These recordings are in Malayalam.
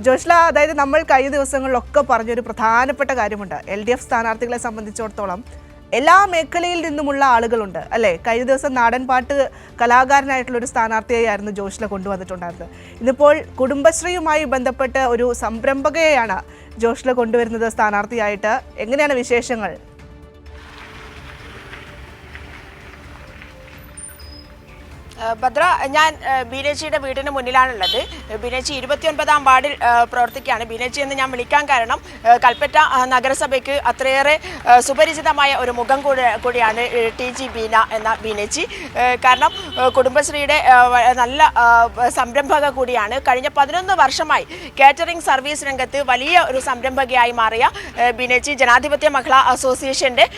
ജോഷ്ല, അതായത് നമ്മൾ കഴിഞ്ഞ ദിവസങ്ങളിലൊക്കെ പറഞ്ഞൊരു പ്രധാനപ്പെട്ട കാര്യമുണ്ട്. LDF സ്ഥാനാർത്ഥികളെ സംബന്ധിച്ചിടത്തോളം എല്ലാ മേഖലയിൽ നിന്നുമുള്ള ആളുകളുണ്ട് അല്ലേ? കഴിഞ്ഞ ദിവസം നാടൻ പാട്ട് കലാകാരനായിട്ടുള്ള ഒരു സ്ഥാനാർത്ഥിയായിരുന്നു ജോഷ്ല കൊണ്ടുവന്നിട്ടുണ്ടായിരുന്നത്. ഇന്നിപ്പോൾ കുടുംബശ്രീയുമായി ബന്ധപ്പെട്ട് ഒരു സംരംഭകയെയാണ് ജോഷ്ല കൊണ്ടുവരുന്നത് സ്ഥാനാർത്ഥിയായിട്ട്. എങ്ങനെയാണ് വിശേഷങ്ങൾ? ഭദ്ര, ഞാൻ ബീനേച്ചിയുടെ വീടിന് മുന്നിലാണുള്ളത്. ബീനേച്ചി 29ാം വാർഡിൽ പ്രവർത്തിക്കുകയാണ്. ബീനേച്ചി എന്ന് ഞാൻ വിളിക്കാൻ കാരണം കൽപ്പറ്റ നഗരസഭയ്ക്ക് അത്രയേറെ സുപരിചിതമായ ഒരു മുഖം കൂടിയാണ് TG ബീന എന്ന ബീനേച്ചി. കാരണം കുടുംബശ്രീയുടെ നല്ല സംരംഭക കൂടിയാണ്. കഴിഞ്ഞ 11 വർഷമായി കാറ്ററിംഗ് സർവീസ് രംഗത്ത് വലിയ ഒരു സംരംഭകയായി മാറിയ ബീനേച്ചി ജനാധിപത്യ മഹിളാ അസോസിയേഷന്റെ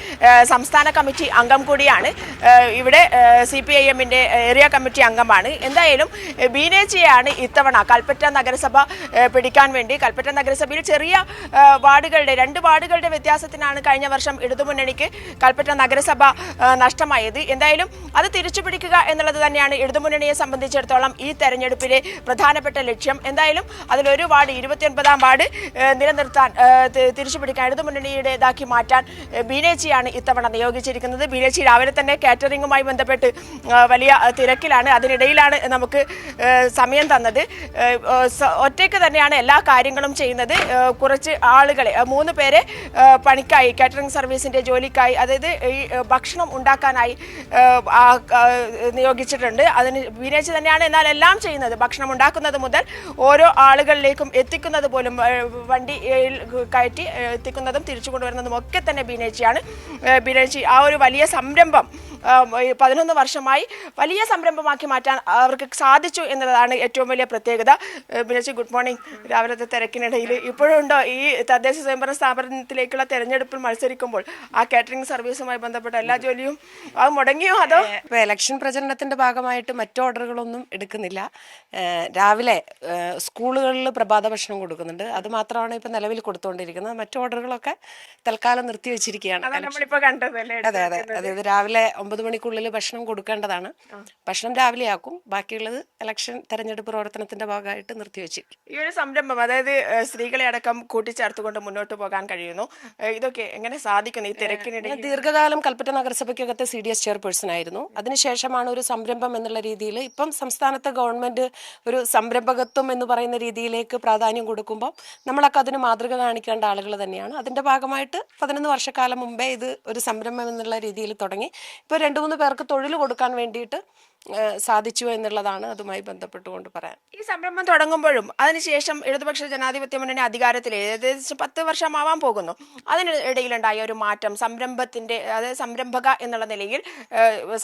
സംസ്ഥാന കമ്മിറ്റി അംഗം കൂടിയാണ്. ഇവിടെ CPIM-ന്റെ ഏരിയ കമ്മിറ്റി അംഗമാണ്. എന്തായാലും ബീനേച്ചിയാണ് ഇത്തവണ കൽപ്പറ്റ നഗരസഭ പിടിക്കാൻ വേണ്ടി. കൽപ്പറ്റ നഗരസഭയിൽ ചെറിയ വാർഡുകളുടെ 2 വാർഡുകളുടെ വ്യത്യാസത്തിനാണ് കഴിഞ്ഞ വർഷം ഇടതുമുന്നണിക്ക് കൽപ്പറ്റ നഗരസഭ നഷ്ടമായത്. എന്തായാലും അത് തിരിച്ചു പിടിക്കുക എന്നുള്ളത് തന്നെയാണ് ഇടതുമുന്നണിയെ സംബന്ധിച്ചിടത്തോളം ഈ തെരഞ്ഞെടുപ്പിലെ പ്രധാനപ്പെട്ട ലക്ഷ്യം. എന്തായാലും അതിലൊരു വാർഡ് 29ാം വാർഡ് നിലനിർത്താൻ, തിരിച്ചു പിടിക്കാൻ, ഇടതുമുന്നണിയുടേതാക്കി മാറ്റാൻ ബീനേച്ചിയാണ് ഇത്തവണ നിയോഗിച്ചിരിക്കുന്നത്. ബീനേച്ചി രാവിലെ തന്നെ കാറ്ററിംഗുമായി ബന്ധപ്പെട്ട് വലിയ തിരക്കിലാണ്. അതിനിടയിലാണ് നമുക്ക് സമയം തന്നത്. ഒറ്റയ്ക്ക് തന്നെയാണ് എല്ലാ കാര്യങ്ങളും ചെയ്യുന്നത്. കുറച്ച് ആളുകളെ 3 പേരെ പണിക്കായി, കാറ്ററിംഗ് സർവീസിന്റെ ജോലിക്കായി, അതായത് ഈ ഭക്ഷണം ഉണ്ടാക്കാനായി നിയോഗിച്ചിട്ടുണ്ട്. അതിന് ബീനേച്ചി തന്നെയാണ് എന്നാൽ എല്ലാം ചെയ്യുന്നത്. ഭക്ഷണം ഉണ്ടാക്കുന്നത് മുതൽ ഓരോ ആളുകളിലേക്കും എത്തിക്കുന്നത് പോലും, വണ്ടിയിൽ കയറ്റി എത്തിക്കുന്നതും തിരിച്ചു കൊണ്ടുവരുന്നതും ഒക്കെ തന്നെ ബീനേച്ചിയാണ്. ബീനേച്ചി ആ ഒരു വലിയ സംരംഭം 11 വർഷമായി വലിയ സംരംഭമാക്കി മാറ്റാൻ അവർക്ക് സാധിച്ചു എന്നതാണ് ഏറ്റവും വലിയ പ്രത്യേകത. ബീനേച്ചി, ഗുഡ് മോർണിംഗ്. രാവിലത്തെ തിരക്കിനിടയിൽ ഇപ്പോഴും ഉണ്ടോ ഈ തദ്ദേശ സ്വയംഭരണ സ്ഥാപനത്തിലേക്കുള്ള തെരഞ്ഞെടുപ്പിൽ മത്സരിക്കുമ്പോൾ ആ കാറ്ററിംഗ് സർവീസുമായി ബന്ധപ്പെട്ട എല്ലാ ജോലിയും അത് മുടങ്ങിയോ? അതോ ഇലക്ഷൻ പ്രചരണത്തിന്റെ ഭാഗമായിട്ട് മറ്റു ഓർഡറുകളൊന്നും എടുക്കുന്നില്ല. രാവിലെ സ്കൂളുകളിൽ പ്രഭാത ഭക്ഷണം കൊടുക്കുന്നുണ്ട്. അത് മാത്രമാണ് ഇപ്പൊ നിലവിൽ കൊടുത്തുകൊണ്ടിരിക്കുന്നത്. മറ്റു ഓർഡറുകളൊക്കെ തൽക്കാലം നിർത്തിവെച്ചിരിക്കുകയാണ്. അതെ അതെ അതായത് രാവിലെ 9 മണിക്കുള്ളിൽ ഭക്ഷണം കൊടുക്കേണ്ടതാണ്. ഭക്ഷണം രാവിലെ ആക്കും. ബാക്കിയുള്ളത് ഇലക്ഷൻ തെരഞ്ഞെടുപ്പ് പ്രവർത്തനത്തിന്റെ ഭാഗമായിട്ട് നിർത്തിവെച്ചിരിക്കും. ഈ ഒരു സംരംഭം, അതായത് സ്ത്രീകളെ അടക്കം കൂട്ടിച്ചേർത്തുകൊണ്ട് മുന്നോട്ട് പോകാൻ കഴിയുന്നു. ഇതൊക്കെ എങ്ങനെ സാധിക്കുന്നു ഈ തിരക്കിനിടയിൽ? ദീർഘകാലം കൽപ്പറ്റ നഗരസഭയ്ക്കകത്ത് CDS ചെയർപേഴ്സൺ ആയിരുന്നു. അതിനുശേഷമാണ് ഒരു സംരംഭം എന്നുള്ള രീതിയിൽ ഇപ്പം സംസ്ഥാനത്തെ ഗവൺമെന്റ് ഒരു സംരംഭകത്വം എന്ന് പറയുന്ന രീതിയിലേക്ക് പ്രാധാന്യം കൊടുക്കുമ്പോൾ നമ്മളൊക്കെ അതിന് മാതൃക കാണിക്കേണ്ട ആളുകൾ തന്നെയാണ്. അതിന്റെ ഭാഗമായിട്ട് 11 വർഷക്കാലം മുമ്പേ ഇത് ഒരു സംരംഭം എന്നുള്ള രീതിയിൽ തുടങ്ങി. ഇപ്പോൾ 2-3 പേർക്ക് തൊഴിൽ കൊടുക്കാൻ വേണ്ടിയിട്ട് സാധിച്ചു എന്നുള്ളതാണ് അതുമായി ബന്ധപ്പെട്ടുകൊണ്ട് പറയാൻ. ഈ സംരംഭം തുടങ്ങുമ്പോഴും അതിനുശേഷം ഇടതുപക്ഷ ജനാധിപത്യ മുന്നണി അധികാരത്തിൽ ഏകദേശം 10 വർഷമാവാൻ പോകുന്നു. അതിനിടയിലുണ്ടായ ഒരു മാറ്റം, സംരംഭത്തിന്റെ, അതായത് സംരംഭക എന്നുള്ള നിലയിൽ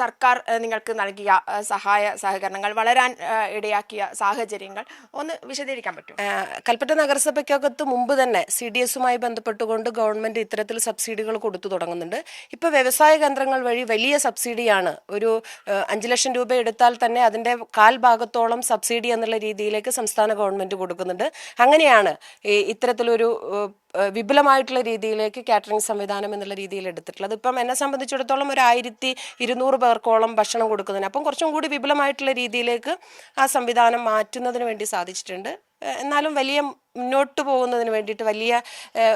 സർക്കാർ നിങ്ങൾക്ക് നൽകിയ സഹകരണങ്ങൾ, വളരാൻ ഇടയാക്കിയ സാഹചര്യങ്ങൾ ഒന്ന് വിശദീകരിക്കാൻ പറ്റും? കൽപ്പറ്റ നഗരസഭയ്ക്കകത്ത് മുമ്പ് തന്നെ CDS-മായി ബന്ധപ്പെട്ടുകൊണ്ട് ഗവൺമെന്റ് ഇത്തരത്തിൽ സബ്സിഡികൾ കൊടുത്തു തുടങ്ങുന്നുണ്ട്. ഇപ്പൊ വ്യവസായ കേന്ദ്രങ്ങൾ വഴി വലിയ സബ്സിഡിയാണ്. ഒരു 5 ലക്ഷം രൂപ എടുത്താൽ തന്നെ അതിന്റെ 1/4 ഭാഗത്തോളം സബ്സിഡി എന്നുള്ള രീതിയിലേക്ക് സംസ്ഥാന ഗവൺമെന്റ് കൊടുക്കുന്നുണ്ട്. അങ്ങനെയാണ് ഇത്തരത്തിലൊരു വിപുലമായിട്ടുള്ള രീതിയിലേക്ക് കാറ്ററിംഗ് സംവിധാനം എന്നുള്ള രീതിയിൽ എടുത്തിട്ടുള്ളത്. ഇപ്പം എന്നെ സംബന്ധിച്ചിടത്തോളം ഒരു 1200 പേർക്കോളം ഭക്ഷണം കൊടുക്കുന്നുണ്ട്. അപ്പം കുറച്ചും കൂടി വിപുലമായിട്ടുള്ള രീതിയിലേക്ക് ആ സംവിധാനം മാറ്റുന്നതിന് വേണ്ടി സാധിച്ചിട്ടുണ്ട്. എന്നാലും വലിയ മുന്നോട്ട് പോകുന്നതിന് വേണ്ടിയിട്ട് വലിയ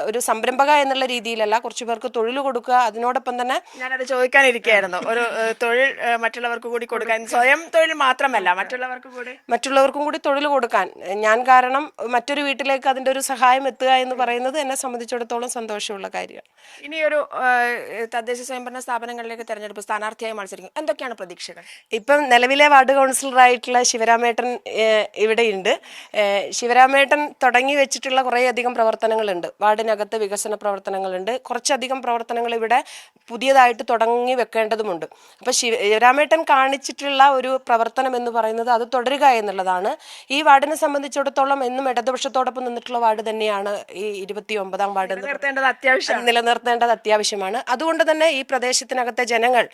ഒരു സംരംഭക എന്നുള്ള രീതിയിലല്ല, കുറച്ചു പേർക്ക് തൊഴിൽ കൊടുക്കുക. അതിനോടൊപ്പം തന്നെ ഞാനത് ചോദിക്കാനിരിക്കുകയായിരുന്നു, ഒരു തൊഴിൽ മറ്റുള്ളവർക്ക് കൂടി കൊടുക്കാൻ, സ്വയം തൊഴിൽ മാത്രമല്ല മറ്റുള്ളവർക്കും കൂടി തൊഴിൽ കൊടുക്കാൻ. ഞാൻ കാരണം മറ്റൊരു വീട്ടിലേക്ക് അതിൻ്റെ ഒരു സഹായം എത്തുക എന്ന് പറയുന്നത് എന്നെ സംബന്ധിച്ചിടത്തോളം സന്തോഷമുള്ള കാര്യമാണ്. ഇനിയൊരു തദ്ദേശ സ്വയംഭരണ സ്ഥാപനങ്ങളിലേക്ക് തെരഞ്ഞെടുപ്പ് സ്ഥാനാർത്ഥിയായി മത്സരിക്കും, എന്തൊക്കെയാണ് പ്രതീക്ഷകൾ? ഇപ്പം നിലവിലെ വാർഡ് കൗൺസിലറായിട്ടുള്ള ശിവരാമേട്ടൻ ഇവിടെയുണ്ട്. ശിവരാമേട്ടൻ തുടങ്ങി വെച്ചിട്ടുള്ള കുറേയധികം പ്രവർത്തനങ്ങളുണ്ട്. വാർഡിനകത്ത് വികസന പ്രവർത്തനങ്ങളുണ്ട്. കുറച്ചധികം പ്രവർത്തനങ്ങൾ ഇവിടെ പുതിയതായിട്ട് തുടങ്ങി വെക്കേണ്ടതുമുണ്ട്. അപ്പോൾ ശിവരാമേട്ടൻ കാണിച്ചിട്ടുള്ള ഒരു പ്രവർത്തനം എന്ന് പറയുന്നത് അത് തുടരുക എന്നുള്ളതാണ്. ഈ വാർഡിനെ സംബന്ധിച്ചിടത്തോളം എന്നും ഇടതുപക്ഷത്തോടൊപ്പം നിന്നിട്ടുള്ള വാർഡ് തന്നെയാണ് ഈ 29ാം വാർഡ്. നിലനിർത്തേണ്ടത് അത്യാവശ്യമാണ്. അതുകൊണ്ട് തന്നെ ഈ പ്രദേശത്തിനകത്തെ ജനങ്ങൾ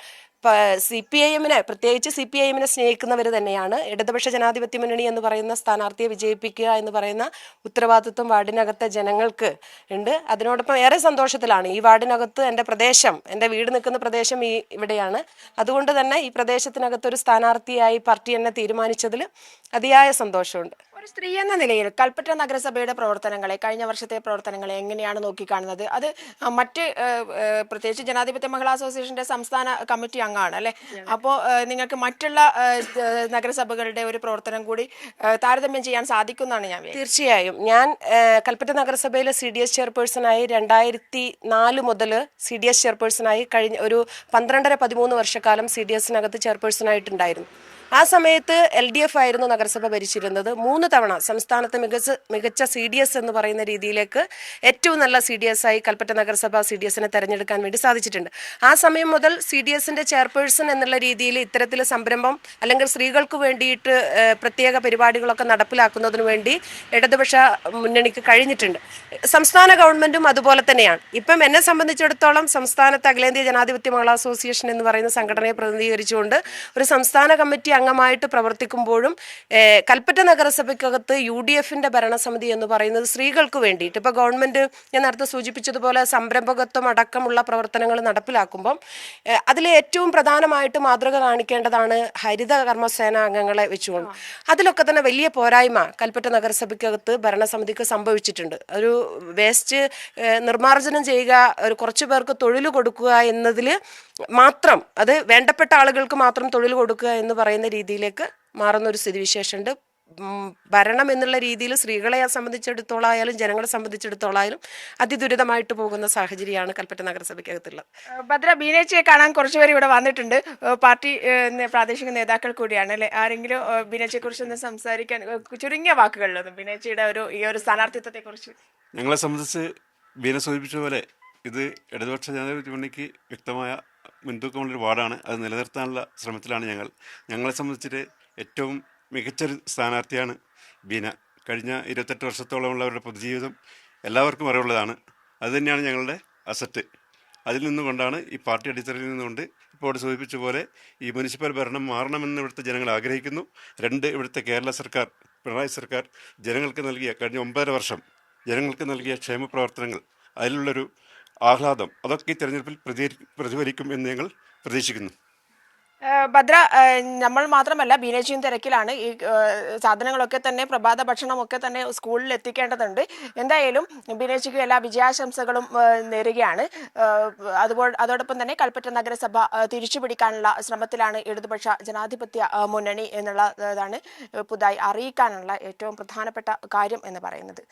പ്രത്യേകിച്ച് CPIM-നെ സ്നേഹിക്കുന്നവർ തന്നെയാണ്. ഇടതുപക്ഷ ജനാധിപത്യ മുന്നണി എന്ന് പറയുന്ന സ്ഥാനാർത്ഥിയെ വിജയിപ്പിക്കുക എന്ന് പറയുന്ന ഉത്തരവാദിത്വം വാർഡിനകത്തെ ജനങ്ങൾക്ക് ഉണ്ട്. അതിനോടൊപ്പം ഏറെ സന്തോഷത്തിലാണ്. ഈ വാർഡിനകത്ത് എൻ്റെ പ്രദേശം, എൻ്റെ വീട് നിൽക്കുന്ന പ്രദേശം ഇവിടെയാണ്. അതുകൊണ്ട് തന്നെ ഈ പ്രദേശത്തിനകത്ത് ഒരു സ്ഥാനാർത്ഥിയായി പാർട്ടി എന്നെ തീരുമാനിച്ചതിൽ അതിയായ സന്തോഷമുണ്ട്. ഒരു സ്ത്രീ എന്ന നിലയിൽ കൽപ്പറ്റ നഗരസഭയുടെ പ്രവർത്തനങ്ങളെ, കഴിഞ്ഞ വർഷത്തെ പ്രവർത്തനങ്ങളെ എങ്ങനെയാണ് നോക്കിക്കാണുന്നത്? അത് മറ്റ് പ്രത്യേകിച്ച് ജനാധിപത്യ മഹിളാ അസോസിയേഷന്റെ സംസ്ഥാന കമ്മിറ്റി അംഗമാണ് അല്ലെ, അപ്പോൾ നിങ്ങൾക്ക് മറ്റുള്ള നഗരസഭകളുടെ ഒരു പ്രവർത്തനം കൂടി താരതമ്യം ചെയ്യാൻ സാധിക്കുന്നതാണ് ഞാൻ വിചാരിക്കുന്നത്. തീർച്ചയായും. ഞാൻ കൽപ്പറ്റ നഗരസഭയിലെ CDS ചെയർപേഴ്സണായി 2004 മുതൽ CDS ചെയർപേഴ്സണായി കഴിഞ്ഞ ഒരു 12-13 വർഷക്കാലം CDSനകത്ത് ചെയർപേഴ്സണായിട്ടുണ്ടായിരുന്നു. ആ സമയത്ത് LDF ആയിരുന്നു നഗരസഭ ഭരിച്ചിരുന്നത്. 3 തവണ സംസ്ഥാനത്ത് മികച്ച CDS എന്ന് പറയുന്ന രീതിയിലേക്ക് ഏറ്റവും നല്ല CDS ആയി കൽപ്പറ്റ നഗരസഭ CDSനെ തെരഞ്ഞെടുക്കാൻ വേണ്ടി സാധിച്ചിട്ടുണ്ട്. ആ സമയം മുതൽ CDSന്റെ ചെയർപേഴ്സൺ എന്നുള്ള രീതിയിൽ ഇത്തരത്തിൽ സംരംഭം അല്ലെങ്കിൽ സ്ത്രീകൾക്ക് വേണ്ടിയിട്ട് പ്രത്യേക പരിപാടികളൊക്കെ നടപ്പിലാക്കുന്നതിന് വേണ്ടി ഇടതുപക്ഷ മുന്നണിക്ക് കഴിഞ്ഞിട്ടുണ്ട്. സംസ്ഥാന ഗവൺമെന്റും അതുപോലെ തന്നെയാണ്. ഇപ്പം എന്നെ സംബന്ധിച്ചിടത്തോളം സംസ്ഥാനത്ത് അഖിലേന്ത്യാ ജനാധിപത്യ മഹിളാ അസോസിയേഷൻ എന്ന് പറയുന്ന സംഘടനയെ പ്രതിനിധീകരിച്ചുകൊണ്ട് ഒരു സംസ്ഥാന കമ്മിറ്റി അംഗമായിട്ട് പ്രവർത്തിക്കുമ്പോഴും കൽപ്പറ്റ നഗരസഭയ്ക്കകത്ത് UDFന്റെ ഭരണസമിതി എന്ന് പറയുന്നത് സ്ത്രീകൾക്ക് വേണ്ടിയിട്ട് ഇപ്പോൾ ഗവൺമെന്റ് ഞാൻ നേരത്തെ സൂചിപ്പിച്ചതുപോലെ സംരംഭകത്വം അടക്കമുള്ള പ്രവർത്തനങ്ങൾ നടപ്പിലാക്കുമ്പം അതിൽ ഏറ്റവും പ്രധാനമായിട്ട് മാതൃക കാണിക്കേണ്ടതാണ് ഹരിത കർമ്മസേന അംഗങ്ങളെ വെച്ചുകൊണ്ട്. അതിലൊക്കെ തന്നെ വലിയ പോരായ്മ കൽപ്പറ്റ നഗരസഭയ്ക്കകത്ത് ഭരണസമിതിക്ക് സംഭവിച്ചിട്ടുണ്ട്. ഒരു വേസ്റ്റ് നിർമ്മാർജ്ജനം ചെയ്യുക, ഒരു കുറച്ചു പേർക്ക് തൊഴിൽ കൊടുക്കുക എന്നതിൽ മാത്രം, അത് വേണ്ടപ്പെട്ട ആളുകൾക്ക് മാത്രം തൊഴിൽ കൊടുക്കുക എന്ന് പറയുന്ന രീതിയിലേക്ക് മാറുന്ന ഒരു സ്ഥിതിവിശേഷമുണ്ട്. ഭരണം എന്നുള്ള രീതിയിൽ സ്ത്രീകളെ സംബന്ധിച്ചിടത്തോളായാലും ജനങ്ങളെ സംബന്ധിച്ചിടത്തോളായാലും അതിദുരിതമായിട്ട് പോകുന്ന സാഹചര്യമാണ് കൽപ്പറ്റ നഗരസഭയ്ക്കകത്തുള്ളത്. ഭദ്ര, ബീനേച്ചിയെ കാണാൻ കുറച്ചുപേർ ഇവിടെ വന്നിട്ടുണ്ട്. പാർട്ടി പ്രാദേശിക നേതാക്കൾ കൂടിയാണ് അല്ലെ. ആരെങ്കിലും ബീനേച്ചിയെ കുറിച്ച് ഒന്ന് സംസാരിക്കാൻ ചുരുങ്ങിയ വാക്കുകളിലൊന്നും ബീനേച്ചിയുടെ ഈ ഒരു സ്ഥാനാർത്ഥിത്വത്തെ കുറിച്ച്? ഞങ്ങളെ സംബന്ധിച്ച് ബീന സൂചിപ്പിച്ച പോലെ ഇത് ഇടതുപക്ഷ ജനാധിപത്യ മുന്നണിക്ക് വ്യക്തമായ മുൻതൂക്കമുള്ളൊരു വാർഡാണ്. അത് നിലനിർത്താനുള്ള ശ്രമത്തിലാണ് ഞങ്ങളെ സംബന്ധിച്ചിട്ട് ഏറ്റവും മികച്ചൊരു സ്ഥാനാർത്ഥിയാണ് ബീന. കഴിഞ്ഞ 28 വർഷത്തോളമുള്ളവരുടെ പൊതുജീവിതം എല്ലാവർക്കും അറിവുള്ളതാണ്. അതുതന്നെയാണ് ഞങ്ങളുടെ അസറ്റ്. അതിൽ നിന്നുകൊണ്ടാണ് ഈ പാർട്ടി അടിത്തറയിൽ നിന്നുകൊണ്ട് ഇപ്പോൾ ഇവിടെ സൂചിപ്പിച്ച പോലെ ഈ മുനിസിപ്പൽ ഭരണം മാറണമെന്ന് ഇവിടുത്തെ ജനങ്ങൾ ആഗ്രഹിക്കുന്നു. 2, ഇവിടുത്തെ കേരള സർക്കാർ, പിണറായി സർക്കാർ ജനങ്ങൾക്ക് നൽകിയ കഴിഞ്ഞ 9.5 വർഷം ജനങ്ങൾക്ക് നൽകിയ ക്ഷേമ പ്രവർത്തനങ്ങൾ, അതിലുള്ളൊരു ആഹ്ലാദം, അതൊക്കെ ഈ തെരഞ്ഞെടുപ്പിൽ പ്രതിഫലിക്കും എന്ന് ഞങ്ങൾ പ്രതീക്ഷിക്കുന്നു. ഭദ്ര, നമ്മൾ മാത്രമല്ല ബീനേച്ചിയും തിരക്കിലാണ്. ഈ സാധനങ്ങളൊക്കെ തന്നെ, പ്രഭാത ഭക്ഷണമൊക്കെ തന്നെ സ്കൂളിൽ എത്തിക്കേണ്ടതുണ്ട്. എന്തായാലും ബീനേച്ചിക്ക് എല്ലാ വിജയാശംസകളും നേരുകയാണ്. അതോടൊപ്പം തന്നെ കൽപ്പറ്റ നഗരസഭ തിരിച്ചുപിടിക്കാനുള്ള ശ്രമത്തിലാണ് ഇടതുപക്ഷ ജനാധിപത്യ മുന്നണി എന്നുള്ളതാണ് പുതുതായി അറിയിക്കാനുള്ള ഏറ്റവും പ്രധാനപ്പെട്ട കാര്യം എന്ന് പറയുന്നത്.